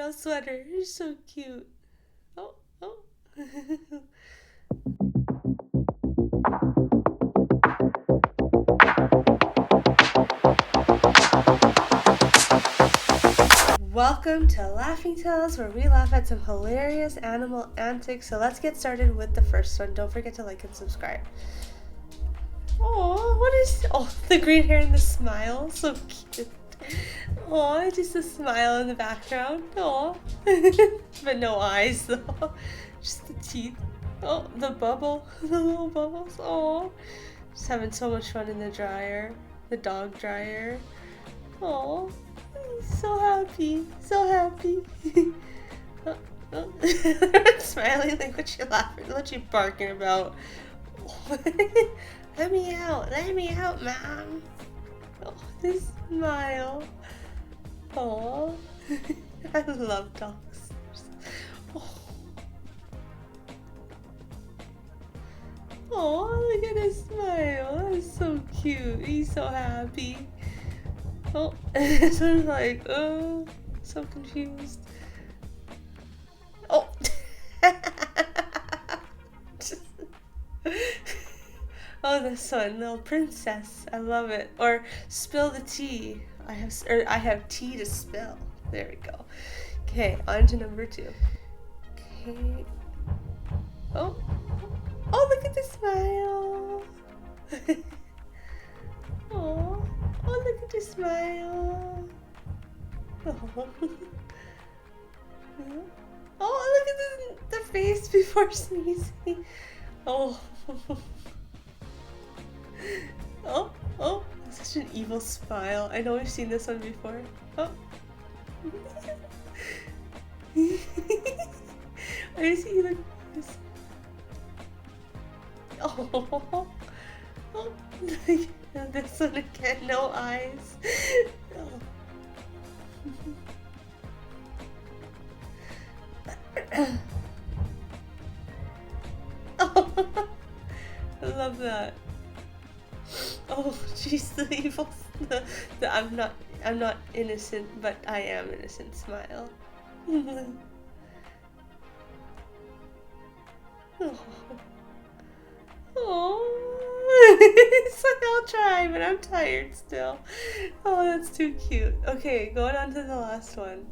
little sweater. You're so cute. Oh, oh. Welcome to Laughing Tales, where we laugh at some hilarious animal antics. So let's get started with the first one. Don't forget to like and subscribe. Oh, what is... Oh, the green hair and the smile. So cute. Oh, just a smile in the background. Oh, but no eyes though. Just the teeth. Oh, the bubble. The little bubbles. Oh, just having so much fun in the dryer. The dog dryer. Oh, he's so happy. So happy. Oh, oh. Smiling like what you laughing, what you barking about. Let me out, Mom. Oh, this smile. Oh, I love dogs. Oh, look at his smile. That's so cute. He's so happy. Oh, so I'm like, oh, so confused. Oh. Oh, this one, little princess. I love it. Or spill the tea. I have tea to spill. There we go. Okay, on to number 2. Okay. Oh. Oh, look at the smile. Oh. Oh, look at the smile. Oh. Oh, look at the face before sneezing. Oh. Oh, oh, such an evil smile. I know we've seen this one before. Oh. Why does he look this? Oh. Oh. This one again, no eyes. Oh. I love that. Oh, jeez, the evil, the I'm not innocent, but I am innocent smile. Oh. Oh. It's like I'll try, but I'm tired still. Oh, that's too cute. Okay, going on to the last one.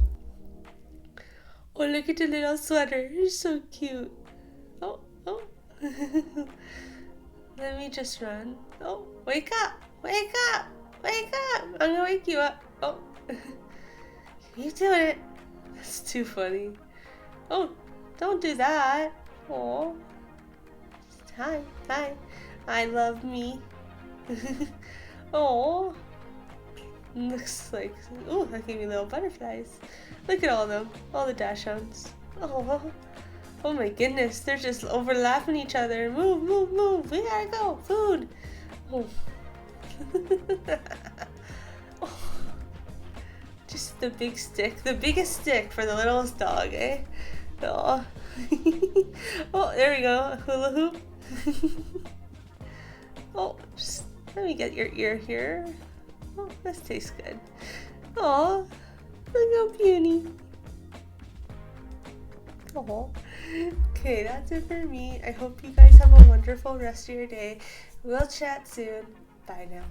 Oh, look at the little sweater. You're so cute. Oh, oh. Let me just run. Oh, wake up! Wake up! Wake up! I'm gonna wake you up. Oh. You doing it. That's too funny. Oh, don't do that. Oh. Hi. Hi. I love me. Oh. Looks like... Oh, that gave me little butterflies. Look at all of them. All the dachshunds. Oh. Oh my goodness, they're just overlapping each other. Move, move, move. We gotta go. Food. Oh. Oh. Just the big stick. The biggest stick for the littlest dog, eh? Oh. Oh, there we go. Hula hoop. Oh, just let me get your ear here. Oh, this tastes good. Oh, look how puny. Oh. Okay, that's it for me. I hope you guys have a wonderful rest of your day. We'll chat soon. Bye now.